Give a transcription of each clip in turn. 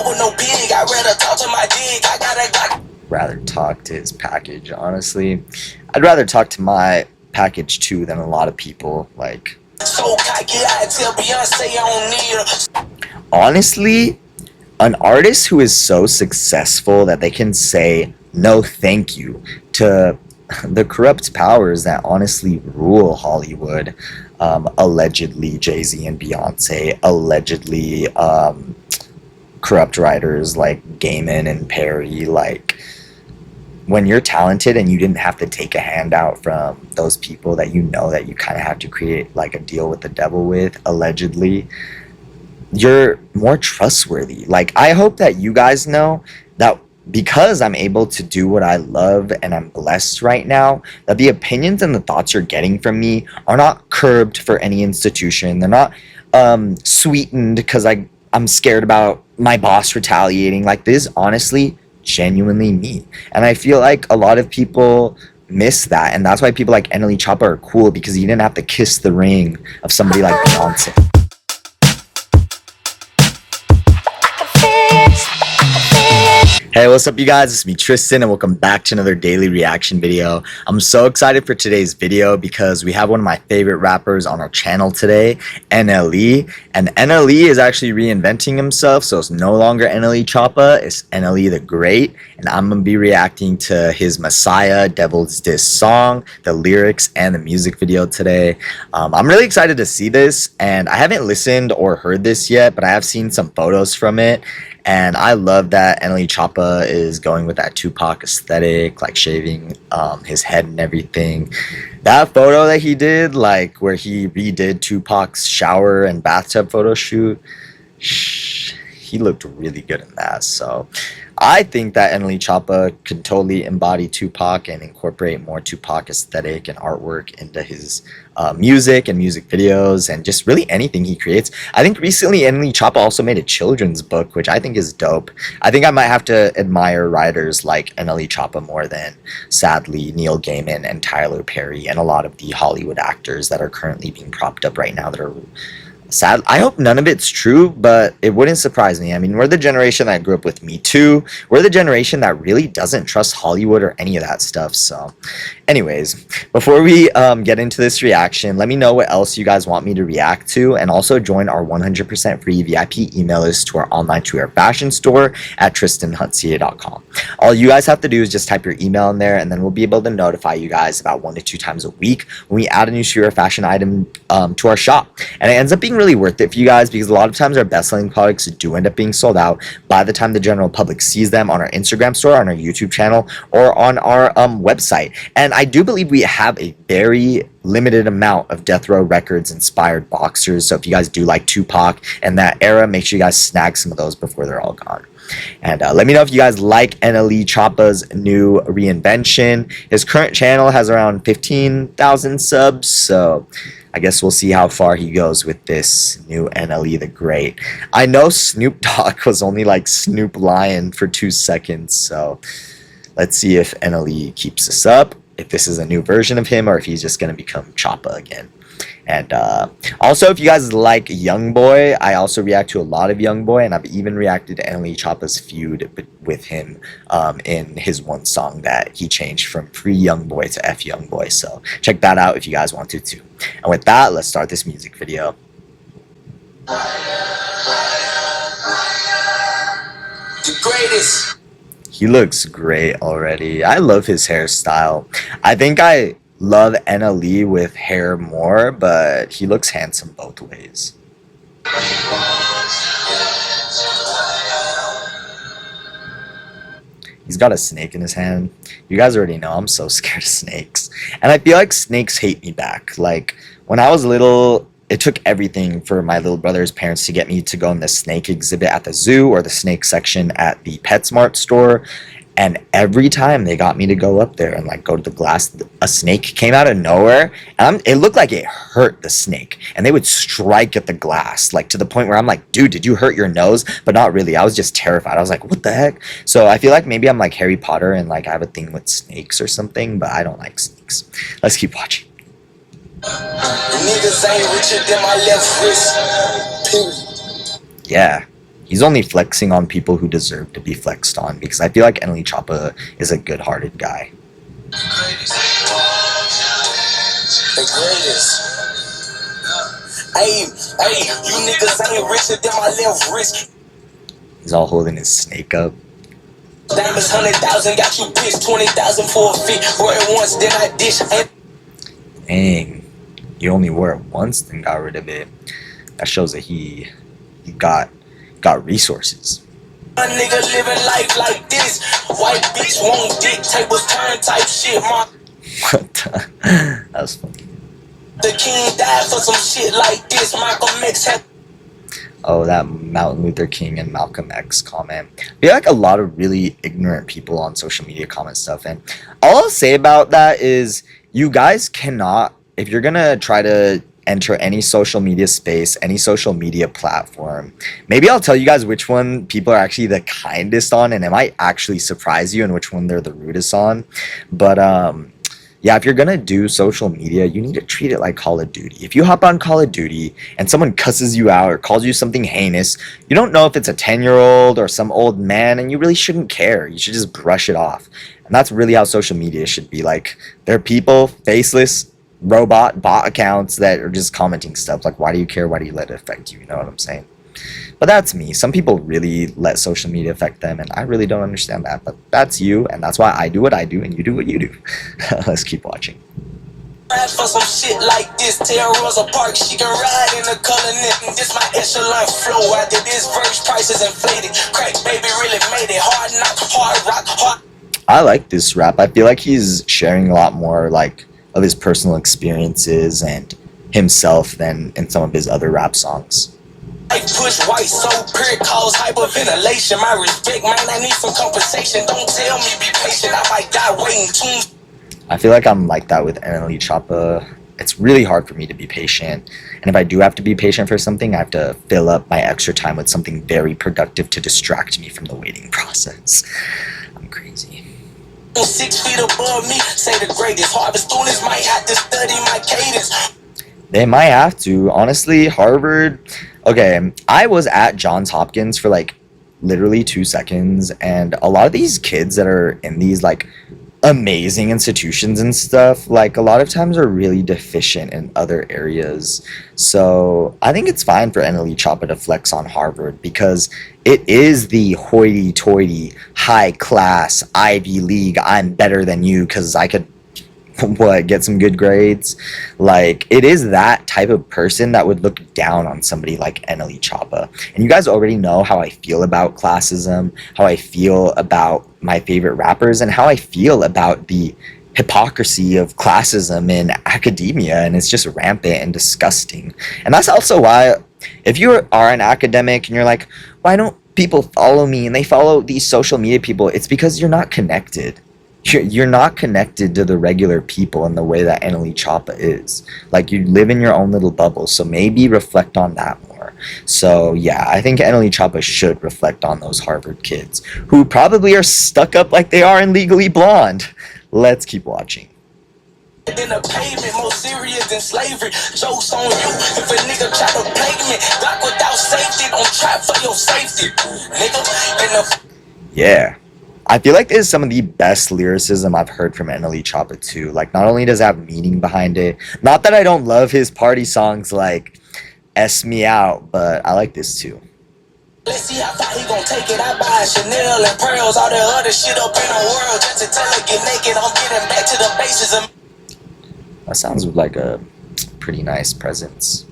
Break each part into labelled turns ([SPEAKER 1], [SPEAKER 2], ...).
[SPEAKER 1] with no pig. I'd rather talk to my dick. I got a Glock.
[SPEAKER 2] Rather talk to his package, honestly. I'd rather talk to my package too than a lot of people. Like,
[SPEAKER 1] So cocky, I tell Beyonce I don't need her.
[SPEAKER 2] Honestly, an artist who is so successful that they can say no thank you to the corrupt powers that honestly rule Hollywood, allegedly Jay-Z and Beyonce, allegedly corrupt writers like Gaiman and Perry. Like, when you're talented and you didn't have to take a handout from those people that you know that you kind of have to create like a deal with the devil with, allegedly, you're more trustworthy. Like, I hope that you guys know that because I'm able to do what I love and I'm blessed right now, that the opinions and the thoughts you're getting from me are not curbed for any institution. They're not sweetened because I'm scared about my boss retaliating. Like, this is honestly genuinely me. And I feel like a lot of people miss that, and that's why people like NLE Choppa are cool, because he didn't have to kiss the ring of somebody like Beyonce. Hey, what's up you guys? It's me, Tristan, and welcome back to another daily reaction video. I'm so excited for today's video because we have one of my favorite rappers on our channel today, NLE. And NLE is actually reinventing himself, so it's no longer NLE Choppa, it's NLE The Great. And I'm going to be reacting to his Messiah, Devil's Diss song, the lyrics, and the music video today. I'm really excited to see this, and I haven't listened or heard this yet, but I have seen some photos from it. And I love that NLE Choppa is going with that Tupac aesthetic, like shaving his head and everything. That photo that he did, like where he redid Tupac's shower and bathtub photo shoot, he looked really good in that. So I think that NLE Choppa could totally embody Tupac and incorporate more Tupac aesthetic and artwork into his music and music videos and just really anything he creates. I think recently NLE Choppa also made a children's book, which I think is dope. I think I might have to admire writers like NLE Choppa more than, sadly, Neil Gaiman and Tyler Perry and a lot of the Hollywood actors that are currently being propped up right now that are sad. I hope none of it's true, but it wouldn't surprise me. I mean, we're the generation that grew up with Me Too. We're the generation that really doesn't trust Hollywood or any of that stuff. So anyways, before we get into this reaction, let me know what else you guys want me to react to, and also join our 100% free VIP email list to our online to-wear fashion store at tristanhuntca.com. All you guys have to do is just type your email in there, and then we'll be able to notify you guys about 1 to 2 times a week when we add a new to-wear fashion item to our shop. And it ends up being really worth it for you guys, because a lot of times our best-selling products do end up being sold out by the time the general public sees them on our Instagram store, on our YouTube channel, or on our website. And I do believe we have a very limited amount of Death Row Records inspired boxers, so if you guys do like Tupac and that era, make sure you guys snag some of those before they're all gone. And let me know if you guys like NLE Choppa's new reinvention. His current channel has around 15,000 subs, so I guess we'll see how far he goes with this new NLE The Great. I know Snoop Dogg was only like Snoop Lion for 2 seconds, so let's see if NLE keeps this up, if this is a new version of him, or if he's just going to become Choppa again. And also, if you guys like Youngboy, I also react to a lot of Youngboy, and I've even reacted to NLE Choppa's feud with him in his one song that he changed from Free Youngboy to F Youngboy. So check that out if you guys want to too. And with that, let's start this music video.
[SPEAKER 1] The greatest.
[SPEAKER 2] He looks great already. I love his hairstyle. I think I love NLE with hair more, but he looks handsome both ways. He's got a snake in his hand. You guys already know I'm so scared of snakes. And I feel like snakes hate me back. Like, when I was little, it took everything for my little brother's parents to get me to go in the snake exhibit at the zoo or the snake section at the PetSmart store. And every time they got me to go up there and like go to the glass, a snake came out of nowhere, and it looked like it hurt the snake. And they would strike at the glass, like to the point where I'm like, dude, did you hurt your nose? But not really. I was just terrified. I was like, what the heck? So I feel like maybe I'm like Harry Potter and like I have a thing with snakes or something, but I don't like snakes. Let's keep watching.
[SPEAKER 1] Niggas ain't richer than my left wrist. Period.
[SPEAKER 2] Yeah, He's only flexing on people who deserve to be flexed on, because I feel like NLE Choppa is a good-hearted guy.
[SPEAKER 1] The greatest. Hey, you niggas ain't richer than my left wrist.
[SPEAKER 2] He's all holding his snake up.
[SPEAKER 1] Diamonds 100,000, got you pissed 20,000 for a fit. Wore it once, then I dish.
[SPEAKER 2] Dang, you only wore it once, then got rid of it. That shows that he got resources.
[SPEAKER 1] My nigga living life like this. White bitch won't dick, tables turn type shit.
[SPEAKER 2] What the? That was funny.
[SPEAKER 1] The king died for some shit like this. Malcolm X had.
[SPEAKER 2] Oh, that Martin Luther King and Malcolm X comment. I feel like a lot of really ignorant people on social media comment stuff, and all I'll say about that is you guys cannot, if you're gonna try to enter any social media space, any social media platform, maybe I'll tell you guys which one people are actually the kindest on, and it might actually surprise you, and which one they're the rudest on. But yeah, if you're gonna do social media, you need to treat it like Call of Duty. If you hop on Call of Duty and someone cusses you out or calls you something heinous, you don't know if it's a 10-year-old or some old man, and you really shouldn't care. You should just brush it off. And that's really how social media should be. Like, they're people, faceless, bot accounts that are just commenting stuff. Like, why do you care? Why do you let it affect you? You know what I'm saying? But that's me. Some people really let social media affect them, and I really don't understand that. But that's you, and that's why I do what I do, and you do what you do. Let's keep watching.
[SPEAKER 1] Ride for some shit like this. Tell Rosa Parks she can ride in the color knit. This my echelon flow. After this verse, prices inflated. Crack baby really made it. Hard knock, hard rock, hard.
[SPEAKER 2] I like this rap. I feel like he's sharing a lot more like of his personal experiences and himself than in some of his other rap songs.
[SPEAKER 1] I push white so pure cause hyperventilation. My respect, man, I need some compensation. Don't tell me be patient, I might die waiting too.
[SPEAKER 2] I feel like I'm like that with NLE Choppa. It's really hard for me to be patient, and if I do have to be patient for something, I have to fill up my extra time with something very productive to distract me from the waiting process. I'm crazy.
[SPEAKER 1] 6 feet above me, say the greatest. Harvard students might have to study my cadence.
[SPEAKER 2] They might have to. Honestly, Harvard. Okay, I was at Johns Hopkins for like literally 2 seconds, and a lot of these kids that are in these like amazing institutions and stuff, like a lot of times are really deficient in other areas. So I think it's fine for NLE Choppa to flex on Harvard, because it is the hoity-toity, high-class Ivy League, I'm better than you because I could get some good grades. Like, it is that type of person that would look down on somebody like NLE Choppa. And you guys already know how I feel about classism, how I feel about my favorite rappers, and how I feel about the hypocrisy of classism in academia, and it's just rampant and disgusting. And that's also why, if you are an academic and you're like, why don't people follow me, and they follow these social media people, it's because you're not connected. You're not connected to the regular people in the way that NLE Choppa is. Like, you live in your own little bubble, so maybe reflect on that more. So yeah, I think NLE Choppa should reflect on those Harvard kids who probably are stuck up like they are in Legally Blonde. Let's keep watching.
[SPEAKER 1] In the pavement, more serious than slavery. Jokes on you if a nigga try to play me. Block without safety, don't trap for your safety. Nigga, in the...
[SPEAKER 2] Yeah. I feel like this is some of the best lyricism I've heard from NLE Choppa too. Like, not only does it have meaning behind it, not that I don't love his party songs like S Me Out, but I like this too.
[SPEAKER 1] Let's see how far he gon' take it. I buy Chanel and pearls, all the other shit up in the world. Just to tell her get naked, I'm getting back to the bases.
[SPEAKER 2] That sounds like a pretty nice presence.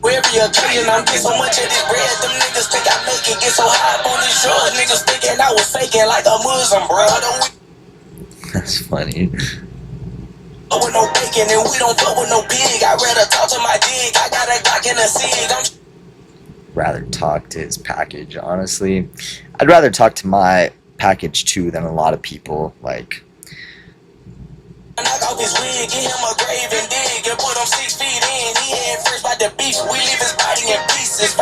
[SPEAKER 1] Every occasion I'm getting so much of this bread, them niggas think I make it. Get so high up on these drugs, niggas thinking I was faking like a Muslim, bro.
[SPEAKER 2] That's funny.
[SPEAKER 1] With no bacon and we don't fuck with no pig. I'd rather talk to my dig. I got a Glock in a cig.
[SPEAKER 2] Rather talk to his package, honestly. I'd rather talk to my package too than a lot of people. Like,
[SPEAKER 1] knock off his wig, get him a grave and dig, and put him 6 feet in. He ain't first by the beef. We leave his body in pieces.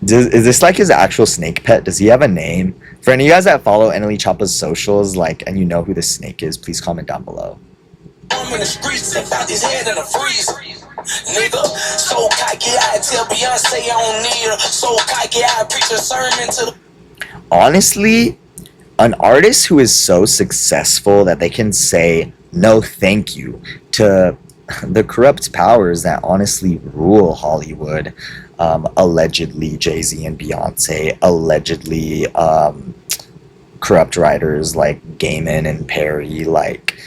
[SPEAKER 2] is this like his actual snake pet? Does he have a name? For any of you guys that follow NLE Choppa's socials, like, and you know who the snake is, please comment down below.
[SPEAKER 1] I'm in the streets and found his head in a freeze. nigga. So cocky, I tell Beyonce I don't need her. So cocky, I preach a sermon to the.
[SPEAKER 2] Honestly, an artist who is so successful that they can say no thank you to the corrupt powers that honestly rule Hollywood, allegedly Jay-Z and Beyonce, allegedly corrupt writers like Gaiman and Perry. Like,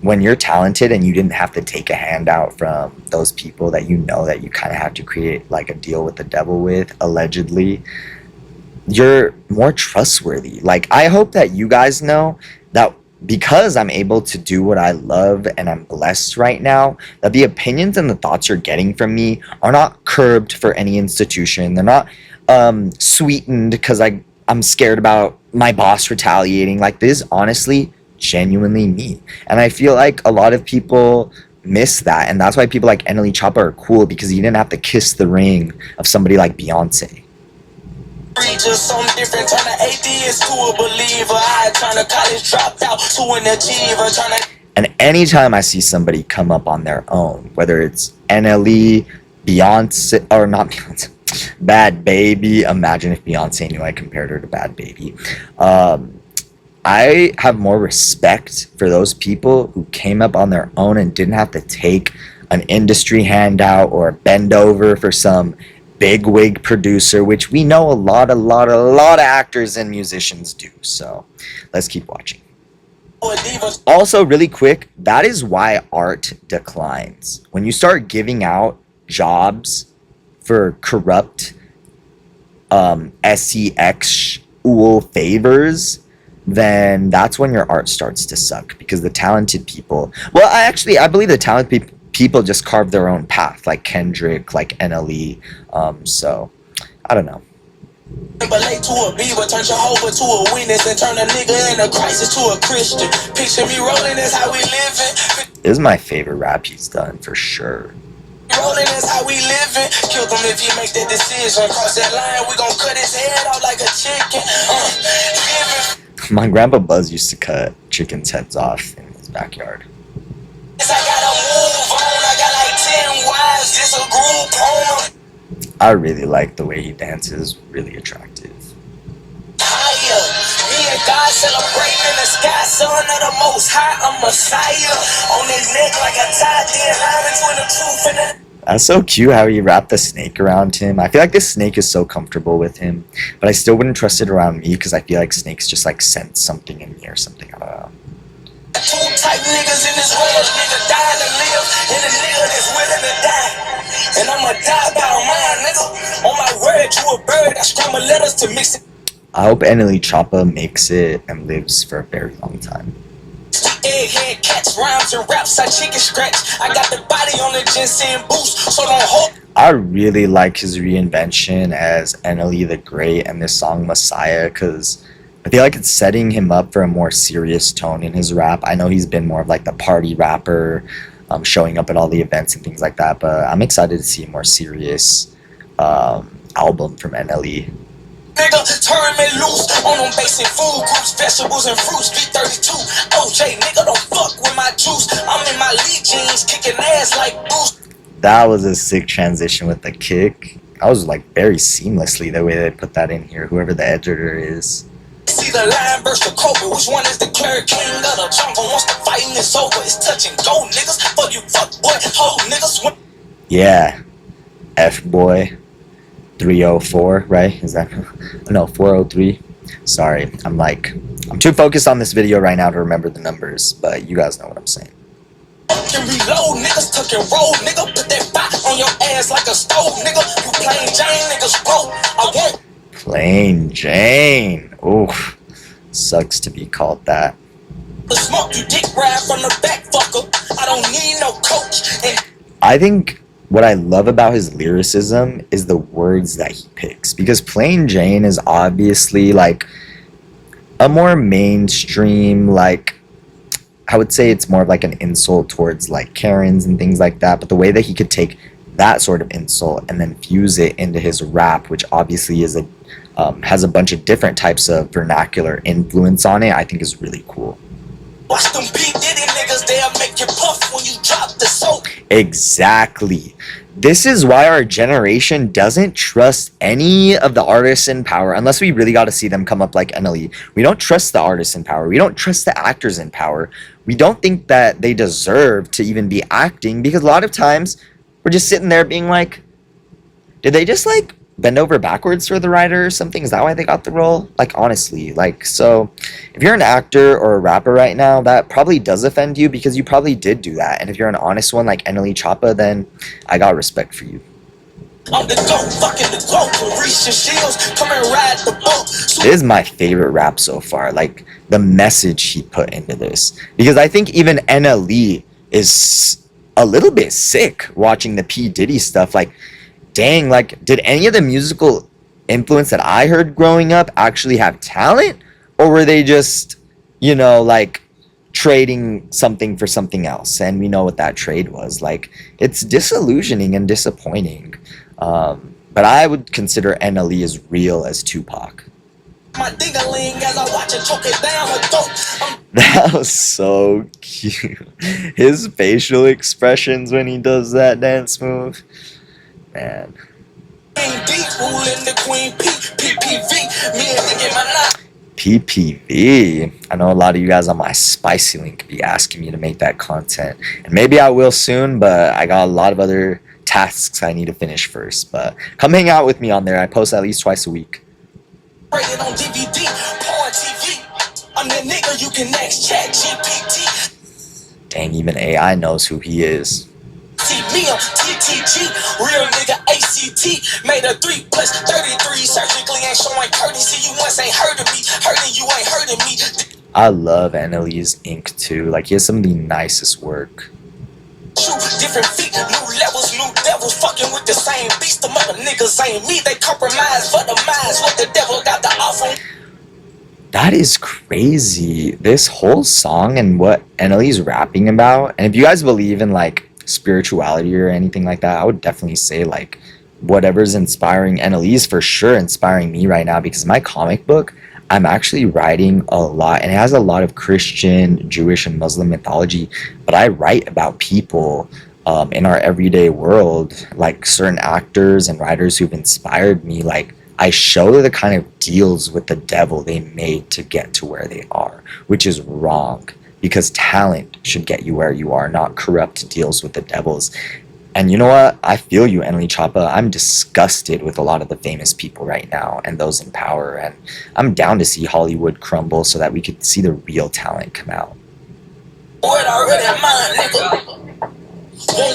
[SPEAKER 2] when you're talented and you didn't have to take a handout from those people that you know that you kind of have to create like a deal with the devil with, allegedly, you're more trustworthy. Like, I hope that you guys know that because I'm able to do what I love and I'm blessed right now, that the opinions and the thoughts you're getting from me are not curbed for any institution. They're not sweetened because I'm scared about my boss retaliating. Like, this is honestly genuinely me. And I feel like a lot of people miss that, and that's why people like NLE Choppa are cool, because you didn't have to kiss the ring of somebody like Beyonce.
[SPEAKER 1] Just something different, turn an atheist to a believer. I turn a college dropout to an achiever.
[SPEAKER 2] And anytime I see somebody come up on their own, whether it's NLE, Beyonce, or not Beyonce, Bad Baby. Imagine if Beyonce knew I compared her to Bad Baby. I have more respect for those people who came up on their own and didn't have to take an industry handout or bend over for some big wig producer, which we know a lot of actors and musicians do. So let's keep watching. Also, really quick, that is why art declines. When you start giving out jobs for corrupt SEX favors, then that's when your art starts to suck, because the talented people, well, I believe the talented people just carve their own path, like Kendrick, like NLE. So I don't know.
[SPEAKER 1] Relate to a beaver, turn Jehovah to a witness, and turn a nigga in a crisis to a Christian. Picture me rolling, that's how we living.
[SPEAKER 2] This is my favorite rap he's done for sure.
[SPEAKER 1] Rolling is how we living. Kill him if he make that decision. Cross that line, we gon' cut his head off like a chicken.
[SPEAKER 2] My grandpa Buzz used to cut chickens' heads off in his backyard.
[SPEAKER 1] I gotta move on. I got like 10 wives. This a group home.
[SPEAKER 2] I really like the way he dances. Really attractive.
[SPEAKER 1] Higher. Me and God celebrating in the sky. Son of the Most High, I'm Messiah. On his neck like a tie. Then line between the truth and the.
[SPEAKER 2] That's so cute how he wrapped the snake around him. I feel like this snake is so comfortable with him, but I still wouldn't trust it around me because I feel like snakes just like sense something in me or something. I don't know.
[SPEAKER 1] Two type niggas in this world, nigga dying to live, and a nigga that's willing to die. And I'ma die by mine, nigga. On my word, you a bird, I scramble letters to mix it.
[SPEAKER 2] I hope NLE Choppa makes it and lives for a very long time.
[SPEAKER 1] Egghead cats, rhymes and raps, I chicken scratch. I got the body on the ginseng boost, so don't hold.
[SPEAKER 2] I really like his reinvention as NLE The Great and this song Messiah, because I feel like it's setting him up for a more serious tone in his rap. I know he's been more of like the party rapper, showing up at all the events and things like that, but I'm excited to see a more serious album from NLE.
[SPEAKER 1] Nigga, turn me loose on them basic food groups, vegetables and fruits, B32. OJ, nigga, don't fuck with my juice. I'm in my lead jeans, kicking ass like Bruce.
[SPEAKER 2] That was a sick transition with the kick. I was like very seamlessly the way they put that in here, whoever the editor is.
[SPEAKER 1] See the lion versus the cobra, which one is declared king of the jungle? Once the fighting is over, it's touch and go, niggas. Fuck you, fuck boy, ho, niggas.
[SPEAKER 2] Yeah, F-boy 304, right? Is that, no, 403. Sorry, I'm too focused on this video right now to remember the numbers, but you guys know what I'm saying.
[SPEAKER 1] Can reload, niggas tuck and roll, nigga. Put that fire on your ass like a stove, nigga. You plain Jane, niggas broke. I won't.
[SPEAKER 2] Plain Jane. Oof. Sucks to be called that.
[SPEAKER 1] The smoke you dick ride from the back, fucker. I don't need no coach. And
[SPEAKER 2] I think what I love about his lyricism is the words that he picks, because Plain Jane is obviously like a more mainstream, like, I would say it's more of like an insult towards like Karens and things like that, but the way that he could take that sort of insult and then fuse it into his rap, which obviously is has a bunch of different types of vernacular influence on it, I think is really cool.
[SPEAKER 1] Watch them P. Diddy niggas, they'll make you puff when you drop the soap.
[SPEAKER 2] Exactly. This is why our generation doesn't trust any of the artists in power unless we really got to see them come up like NLE. We don't trust the artists in power. We don't trust the actors in power. We don't think that they deserve to even be acting because a lot of times we're just sitting there being like, did they just like bend over backwards for the writer or something? Is that why they got the role? Like honestly, like so if you're an actor or a rapper right now, that probably does offend you because you probably did do that. And if you're an honest one like NLE Choppa, then I got respect for you.
[SPEAKER 1] I'm the GOAT, fucking the GOAT. Carisha Shields, come and ride the boat.
[SPEAKER 2] This is my favorite rap so far. Like the message he put into this. Because I think even NLE is a little bit sick watching the P. Diddy stuff. Like dang, like, did any of the musical influence that I heard growing up actually have talent? Or were they just, you know, like, trading something for something else? And we know what that trade was. Like, it's disillusioning and disappointing. But I would consider NLE as real as Tupac.
[SPEAKER 1] My ding-a-ling as I watch it choke it down her throat.
[SPEAKER 2] That was so cute. His facial expressions when he does that dance move. Man. PPV. I know a lot of you guys on my spicy link be asking me to make that content. And maybe I will soon, but I got a lot of other tasks I need to finish first. But come hang out with me on there. I post at least twice a week.
[SPEAKER 1] Rated on DVD, porn TV. I'm the nigga you can next chat GPT.
[SPEAKER 2] Dang, even AI knows who he is.
[SPEAKER 1] See me on TTG, real nigga ACT. Made a 3 plus 33. Surgically ain't showing courtesy. You once ain't heard of me. Hurting you ain't hurting me.
[SPEAKER 2] I love NLE's ink too. Like he has some of the nicest work.
[SPEAKER 1] Different feet, new levels, new devils, fucking with the same beast. The mother niggas ain't me. They compromise for the minds. What the devil got to offer.
[SPEAKER 2] That is crazy. This whole song and what NLE's rapping about. And if you guys believe in like spirituality or anything like that, I would definitely say like whatever's inspiring NLE is for sure inspiring me right now, because my comic book I'm actually writing a lot, and it has a lot of Christian, Jewish, and Muslim mythology, but I write about people in our everyday world, like certain actors and writers who've inspired me. Like I show the kind of deals with the devil they made to get to where they are, which is wrong, because talent should get you where you are, not corrupt deals with the devils. And you know what? I feel you, NLE Choppa. I'm disgusted with a lot of the famous people right now and those in power. And I'm down to see Hollywood crumble so that we could see the real talent come out.
[SPEAKER 1] Won't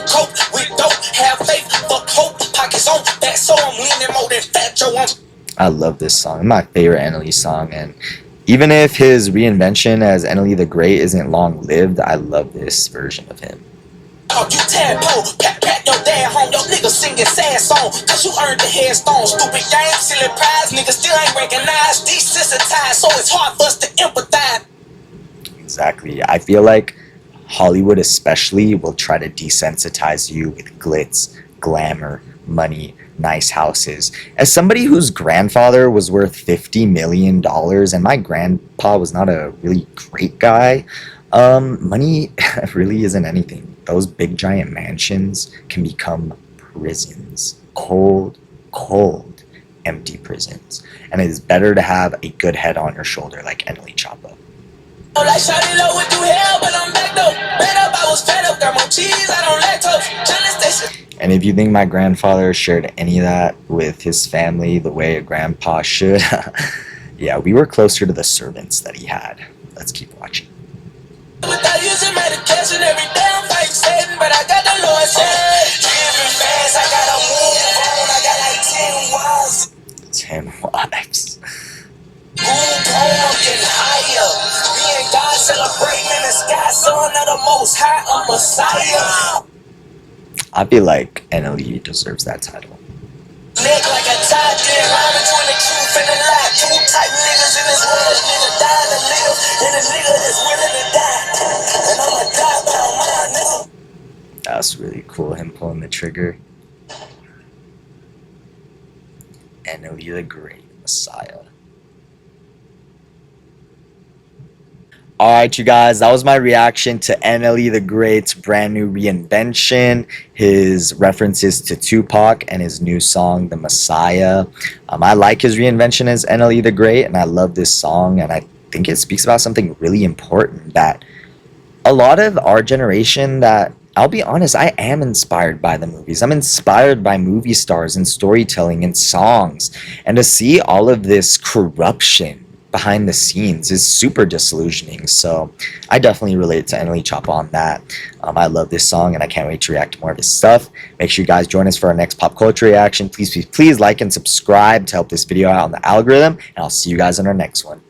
[SPEAKER 1] cope with dope, have faith, fuck hope, pockets on that, so I'm leaning more than fat Joe.
[SPEAKER 2] I love this song. My favorite NLE song. And even if his reinvention as NLE The Great isn't long-lived, I love this version of him.
[SPEAKER 1] Oh, you tadpole, pat your dad home, your niggas singing sad song, cause you earned the headstone. Stupid game, silly prize, niggas still ain't recognized, desensitized, so it's hard for us to empathize.
[SPEAKER 2] Exactly. I feel like Hollywood especially will try to desensitize you with glitz, glamour, money, nice houses. As somebody whose grandfather was worth $50 million and my grandpa was not a really great guy, money really isn't anything. Those big giant mansions can become prisons. Cold, empty prisons. And it is better to have a good head on your shoulder like NLE Choppa.
[SPEAKER 1] Like shawty low with you hell, but I'm back though. Bed up, I was fed up, got more cheese, I don't lactose.
[SPEAKER 2] And if you think my grandfather shared any of that with his family the way a grandpa should, yeah, we were closer to the servants that he had. Let's keep watching.
[SPEAKER 1] Without using medication, every damn fight setting, but I got the Lord said. Living fast, I gotta move on, I got like 10 wives.
[SPEAKER 2] 10 wives.
[SPEAKER 1] Move on, I'm getting higher. Me and God celebrating in the sky, son of the most high, a Messiah.
[SPEAKER 2] I feel like NLE deserves that title.
[SPEAKER 1] Neck like a tie, dead line between the truth and the lie. Two type niggas in this world, nigga dying to live, and a nigga that's willing to die. And I'ma die by my nigga.
[SPEAKER 2] That's really cool, him pulling the trigger. NLE The Great, Messiah. Alright, you guys, that was my reaction to NLE The Great's brand new reinvention, his references to Tupac, and his new song, The Messiah. I like his reinvention as NLE The Great, and I love this song, and I think it speaks about something really important that a lot of our generation, that I'll be honest, I am inspired by the movies. I'm inspired by movie stars and storytelling and songs. And to see all of this corruption behind the scenes is super disillusioning. So I definitely relate to NLE Choppa on that. I love this song and I can't wait to react to more of his stuff. Make sure you guys join us for our next pop culture reaction. Please like and subscribe to help this video out on the algorithm. And I'll see you guys on our next one.